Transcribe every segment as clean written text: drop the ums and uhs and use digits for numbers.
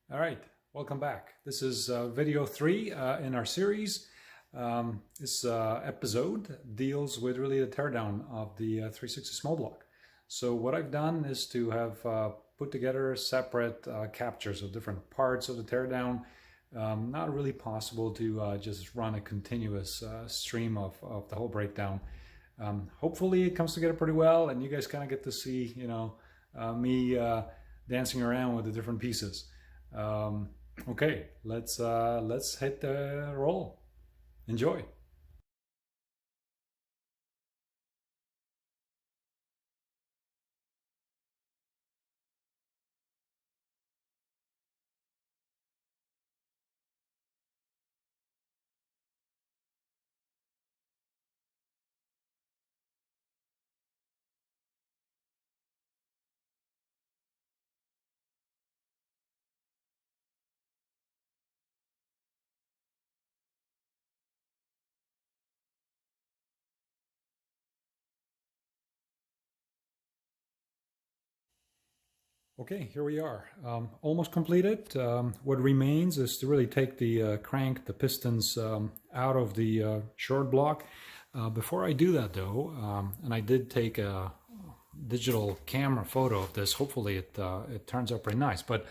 All right, welcome back. This is video 3 in our series. This episode deals with really the teardown of the 360 small block. So what I've done is to have put together separate captures of different parts of the teardown. Not really possible to just run a continuous stream of the whole breakdown. Hopefully it comes together pretty well and you guys kind of get to see, me dancing around with the different pieces. Okay, let's hit the roll. Enjoy. Okay, here we are. Almost completed. What remains is to really take the crank, the pistons out of the short block. Before I do that though, and I did take a digital camera photo of this, hopefully it turns out pretty nice. But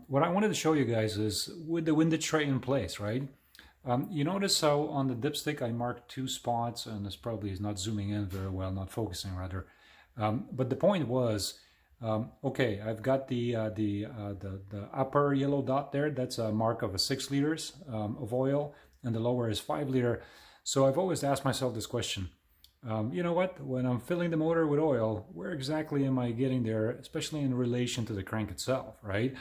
what I wanted to show you guys is with the windage tray in place, right? You notice how on the dipstick I marked 2 spots, and this probably is not zooming in very well, not focusing rather. But the point was, okay, I've got the upper yellow dot there. That's a mark of 6 liters of oil, and the lower is 5 liter. So I've always asked myself this question. You know what? When I'm filling the motor with oil, where exactly am I getting there, especially in relation to the crank itself, right?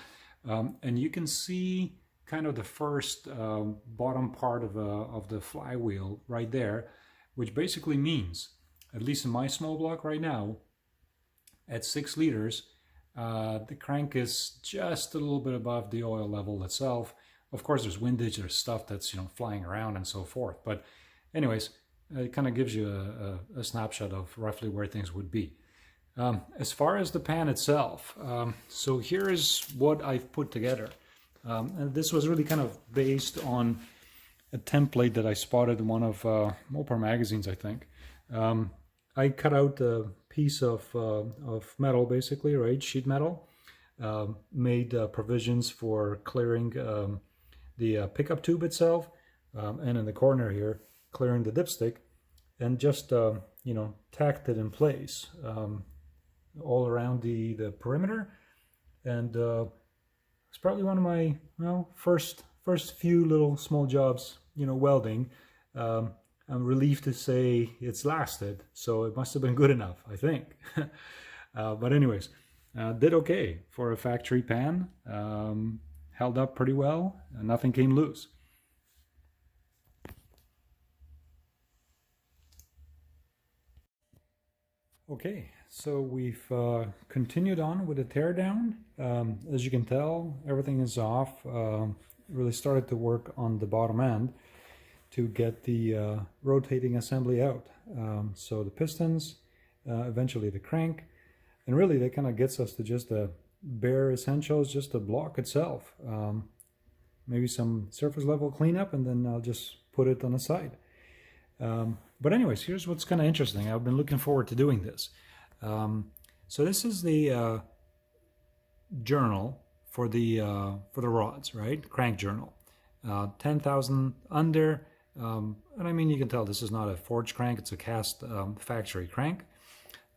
And you can see kind of the first bottom part of the flywheel right there, which basically means, at least in my small block right now, at 6 liters, the crank is just a little bit above the oil level itself. Of course, there's windage, there's stuff that's flying around and so forth. But anyways, it kind of gives you a snapshot of roughly where things would be. As far as the pan itself, so here is what I've put together. And this was really kind of based on a template that I spotted in one of Mopar magazines, I think. I cut out a piece of metal, basically, right, sheet metal, made provisions for clearing the pickup tube itself, and in the corner here, clearing the dipstick, and just, tacked it in place all around the perimeter. And it's probably one of my, first few little small jobs, welding. I'm relieved to say it's lasted, so it must have been good enough, I think. But anyways, did okay for a factory pan. Held up pretty well, and nothing came loose. Okay, so we've continued on with the teardown. As you can tell, everything is off. Really started to work on the bottom end to get the rotating assembly out. So the pistons, eventually the crank, and really that kind of gets us to just the bare essentials, just the block itself. Maybe some surface level cleanup, and then I'll just put it on the side. But anyways, here's what's kind of interesting. I've been looking forward to doing this. So this is the journal for the rods, right? Crank journal. 10,000 under. And I mean, you can tell this is not a forged crank, it's a cast factory crank.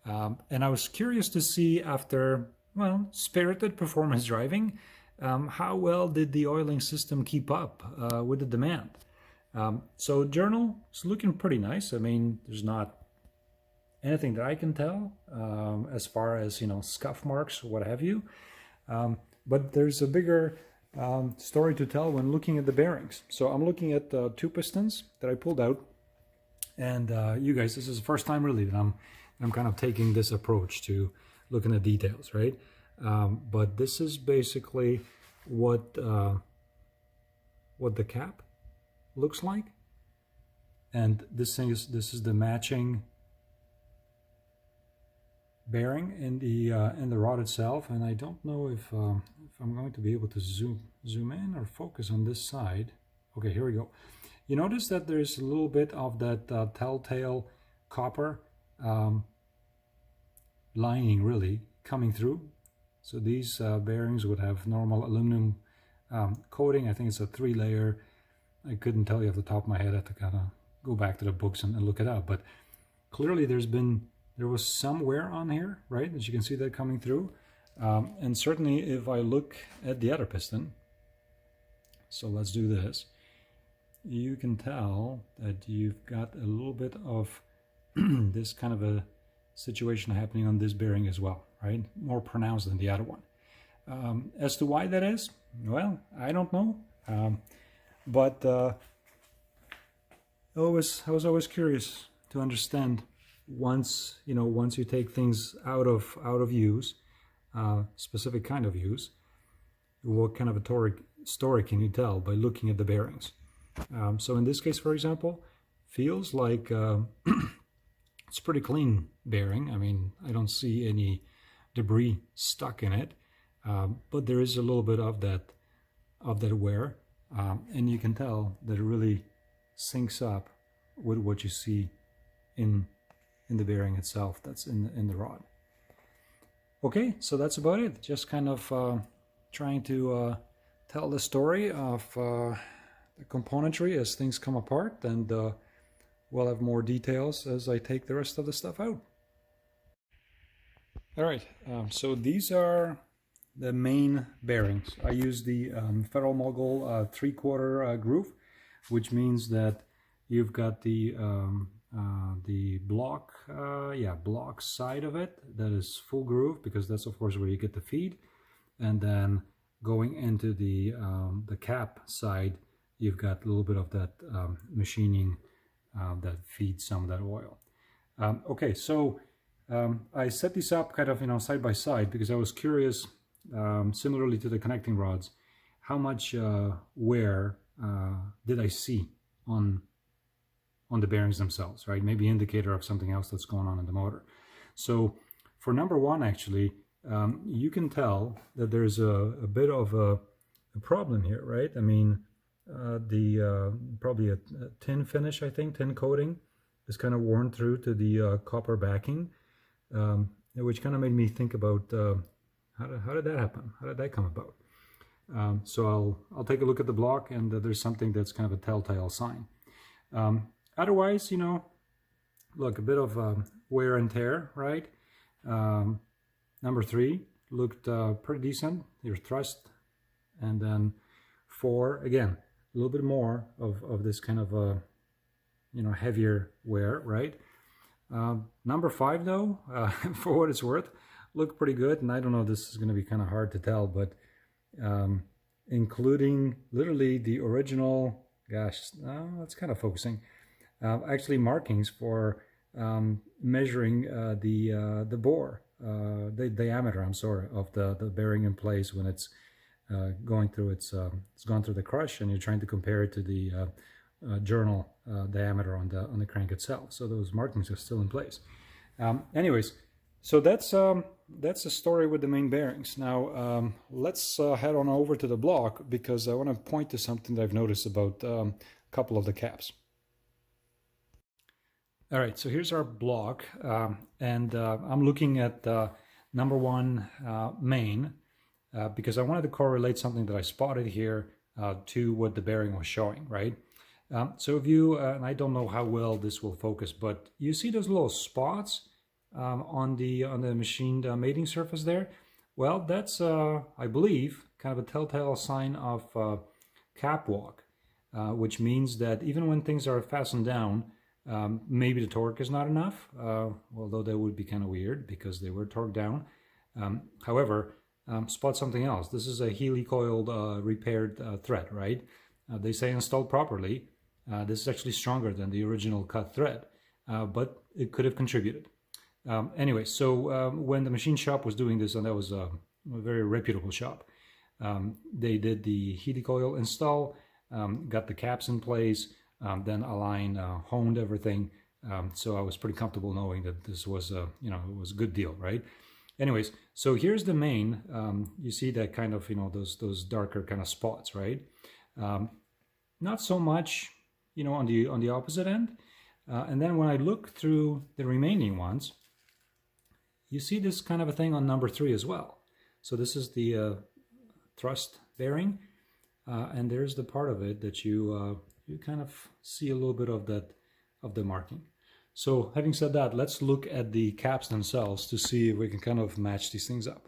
And I was curious to see, after, spirited performance driving, how well did the oiling system keep up with the demand. So journal is looking pretty nice. I mean, there's not anything that I can tell as far as, scuff marks or what have you. But there's a bigger story to tell when looking at the bearings. So I'm looking at 2 pistons that I pulled out, and you guys, this is the first time really that I'm kind of taking this approach to looking at details, right? But this is basically what the cap looks like, and this is the matching bearing in the rod itself, and I don't know if I'm going to be able to zoom in or focus on this side. Okay, here we go. You notice that there's a little bit of that telltale copper lining really coming through. So these bearings would have normal aluminum coating. I think it's a 3-layer. I couldn't tell you off the top of my head. I have to kind of go back to the books and look it up. But clearly there was some wear on here, right? As you can see that coming through. And certainly if I look at the other piston, so let's do this, you can tell that you've got a little bit of this kind of a situation happening on this bearing as well, right? More pronounced than the other one. As to why that is, well, I don't know. But I was always curious to understand once you take things out of use, specific kind of use, what kind of a story can you tell by looking at the bearings? So in this case, for example, feels like it's pretty clean bearing. I mean, I don't see any debris stuck in it, but there is a little bit of that wear, and you can tell that it really syncs up with what you see in the bearing itself. That's in the rod. Okay, so that's about it. Just kind of trying to tell the story of the componentry as things come apart, and we'll have more details as I take the rest of the stuff out. All right, so these are the main bearings. I use the Federal Mogul 3/4 groove, which means that you've got the block side of it that is full groove, because that's of course where you get the feed, and then going into the cap side, you've got a little bit of that machining that feeds some of that oil. Okay, so I set these up kind of side by side because I was curious, similarly to the connecting rods, how much wear did I see on the bearings themselves, right? Maybe indicator of something else that's going on in the motor. So for number one, actually, you can tell that there's a bit of a problem here, right? I mean, probably a tin finish, I think, tin coating is kind of worn through to the copper backing, which kind of made me think about how did that happen? How did that come about? So I'll take a look at the block, and there's something that's kind of a telltale sign. Otherwise, look, a bit of wear and tear, right? Number 3 looked pretty decent, your thrust, and then 4, again, a little bit more of this kind of heavier wear, right? Number 5, though, for what it's worth, looked pretty good, and I don't know, this is going to be kind of hard to tell, but including literally the original, gosh, that's kind of focusing, actually markings for measuring the bore, the diameter, I'm sorry, of the bearing in place when it's going through it's gone through the crush, and you're trying to compare it to the journal diameter on the crank itself. So those markings are still in place. Anyways, so that's the story with the main bearings. Now let's head on over to the block, because I want to point to something that I've noticed about a couple of the caps. All right, so here's our block, and I'm looking at number 1 main, because I wanted to correlate something that I spotted here to what the bearing was showing, right? So if you, and I don't know how well this will focus, but you see those little spots on the machined mating surface there? Well, that's, I believe, kind of a telltale sign of cap walk, which means that even when things are fastened down, maybe the torque is not enough, although that would be kind of weird because they were torqued down. However, spot something else. This is a helicoiled repaired thread, right? They say installed properly. This is actually stronger than the original cut thread, but it could have contributed. Anyway, so when the machine shop was doing this, and that was a very reputable shop, they did the helicoil install, got the caps in place, then aligned, honed everything, So I was pretty comfortable knowing that this was a, it was a good deal, right? Anyways, so here's the main. You see that kind of, those darker kind of spots, right? Not so much, on the opposite end. And then when I look through the remaining ones, you see this kind of a thing on number 3 as well. So this is the thrust bearing, and there's the part of it that you kind of see a little bit of that, of the marking. So having said that, let's look at the caps themselves to see if we can kind of match these things up.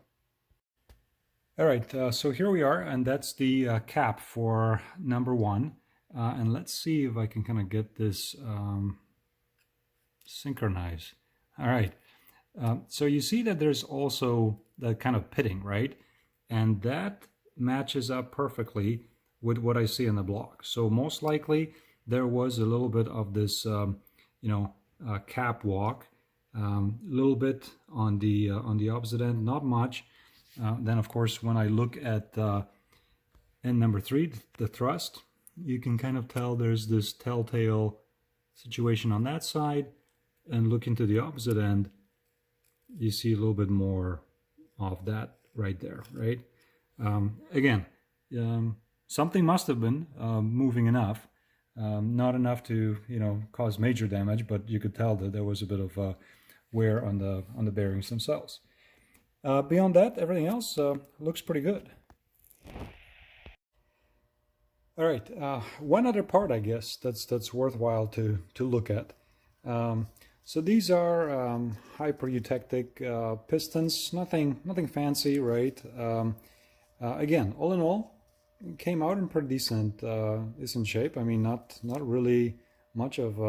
All right, so here we are, and that's the cap for number 1. And let's see if I can kind of get this synchronized. All right, so you see that there's also that kind of pitting, right? And that matches up perfectly with what I see in the block. So most likely there was a little bit of this, cap walk, a little bit on the opposite end, not much. Then of course, when I look at end number 3, the thrust, you can kind of tell there's this telltale situation on that side, and look into the opposite end, you see a little bit more of that right there, right? Again, something must have been moving enough. Not enough to cause major damage, but you could tell that there was a bit of wear on the bearings themselves. Beyond that, everything else looks pretty good. All right, one other part I guess that's worthwhile to look at. So these are hyper-eutectic pistons, nothing fancy, right? Again, all in all, came out in pretty decent shape. I mean, not really much of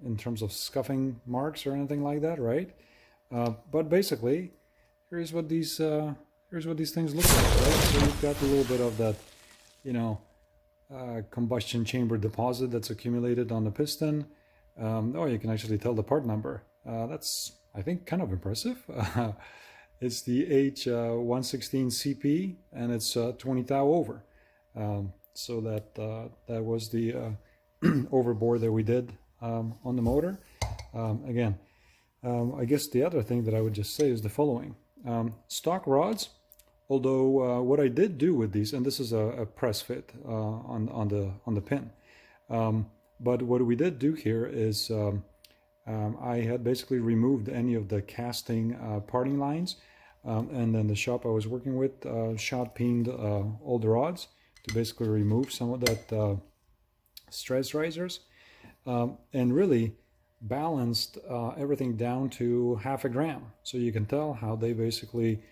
in terms of scuffing marks or anything like that, right? But basically, here's what these things look like, right? So you've got a little bit of that, combustion chamber deposit that's accumulated on the piston. Oh, you can actually tell the part number. That's, I think, kind of impressive. It's the H116CP, and it's 20 thou over. So that was the overbore that we did on the motor. Again, I guess the other thing that I would just say is the following. Stock rods, although what I did do with these, and this is a press fit on the pin, but what we did do here is I had basically removed any of the casting parting lines, and then the shop I was working with shot peened all the rods to basically remove some of that stress risers, and really balanced everything down to 0.5 gram. So you can tell how they basically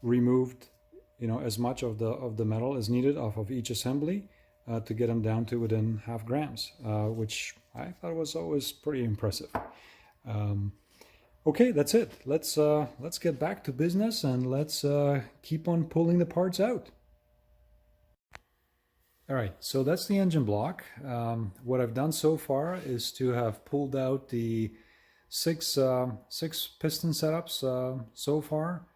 removed as much of the metal as needed off of each assembly to get them down to within 0.5 grams, which I thought was always pretty impressive. Okay, that's it. Let's get back to business, and let's keep on pulling the parts out. All right, so that's the engine block. What I've done so far is to have pulled out the six piston setups so far,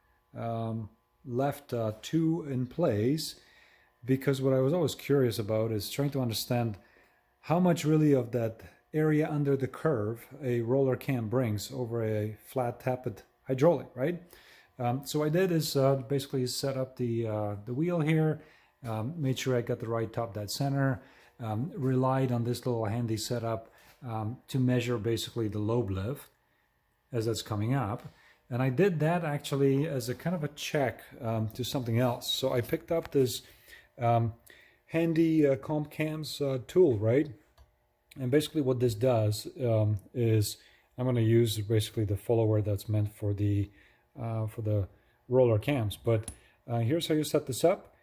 left 2 in place, because what I was always curious about is trying to understand how much really of that area under the curve a roller cam brings over a flat tapped hydraulic, right? So what I did is basically set up the wheel here, made sure I got the right top dead center, relied on this little handy setup to measure basically the lobe lift as that's coming up. And I did that actually as a kind of a check to something else. So I picked up this handy comp cams tool, right? And basically what this does is I'm going to use basically the follower that's meant for the roller cams. But here's how you set this up.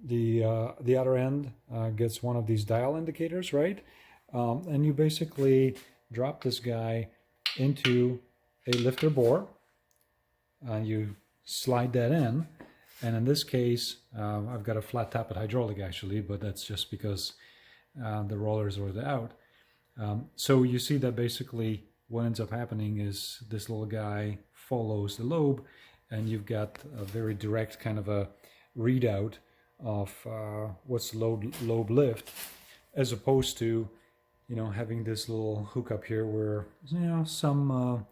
The other end gets one of these dial indicators, right? And you basically drop this guy into a lifter bore. You slide that in, and in this case, I've got a flat tapped hydraulic actually, but that's just because the rollers were out. So you see that basically what ends up happening is this little guy follows the lobe, and you've got a very direct kind of a readout of what's lobe lift, as opposed to you know, having this little hookup here where, you know, some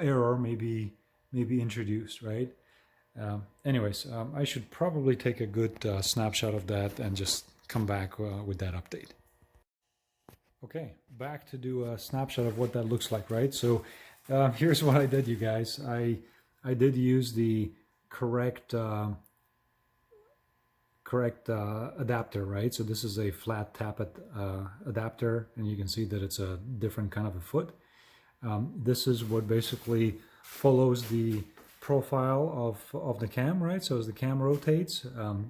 error maybe introduced, right? Anyways, I should probably take a good snapshot of that and just come back with that update. Okay, back to do a snapshot of what that looks like, right? So here's what I did, you guys. I did use the correct adapter, right? So this is a flat tappet adapter, and you can see that it's a different kind of a foot. This is what basically follows the profile of the cam, right? So as the cam rotates,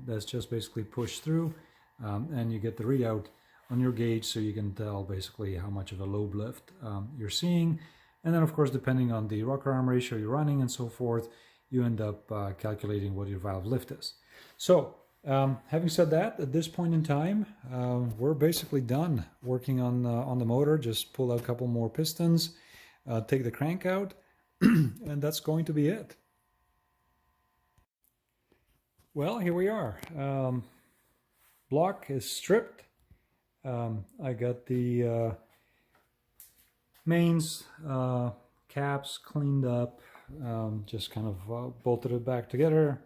that's just basically pushed through, and you get the readout on your gauge, so you can tell basically how much of a lobe lift you're seeing. And then of course, depending on the rocker arm ratio you're running and so forth, you end up calculating what your valve lift is. So having said that, at this point in time, we're basically done working on the motor. Just pull out a couple more pistons, take the crank out, and that's going to be it. Well, here we are. Block is stripped. I got the mains caps cleaned up, just kind of bolted it back together.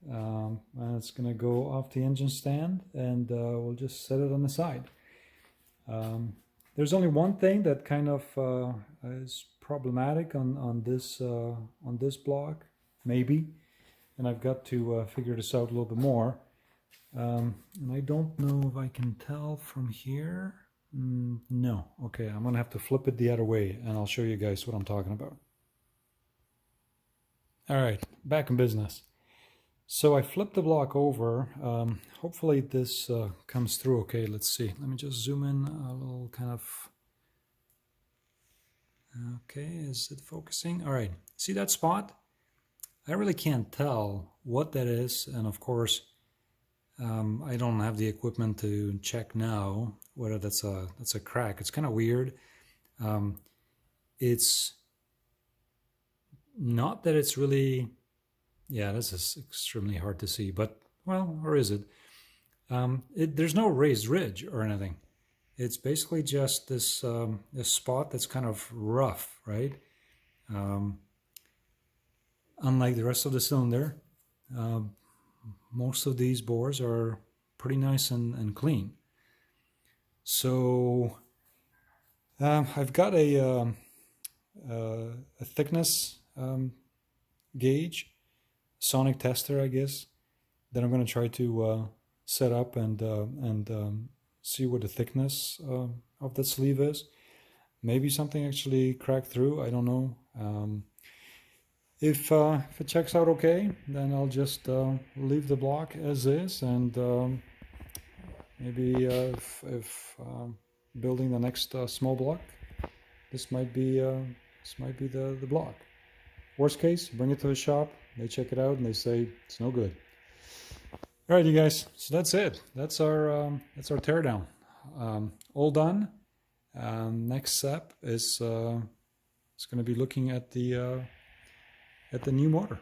And it's going to go off the engine stand, and we'll just set it on the side. There's only one thing that kind of is problematic on this block, maybe, and I've got to figure this out a little bit more. And I don't know if I can tell from here. No. Okay, I'm gonna have to flip it the other way, and I'll show you guys what I'm talking about. All right, back in business. So I flipped the block over. Hopefully this comes through okay. Let's see. Let me just zoom in a little, kind of. Okay, is it focusing? All right, see that spot? I really can't tell what that is, and of course, I don't have the equipment to check now whether that's a crack. It's kind of weird. It's not that it's really, yeah, this is extremely hard to see, but well, or is it? There's no raised ridge or anything. It's basically just this spot that's kind of rough, right? Unlike the rest of the cylinder, most of these bores are pretty nice and clean. So I've got a thickness gauge, sonic tester, I guess, that I'm going to try to set up and see what the thickness of that sleeve is. Maybe something actually cracked through, I don't know. If it checks out okay, then I'll just leave the block as is, and maybe if building the next small block, this might be the block. Worst case, bring it to the shop, they check it out, and they say it's no good. All right, you guys. So that's it. That's our teardown. All done. Next step is going to be looking at the new motor.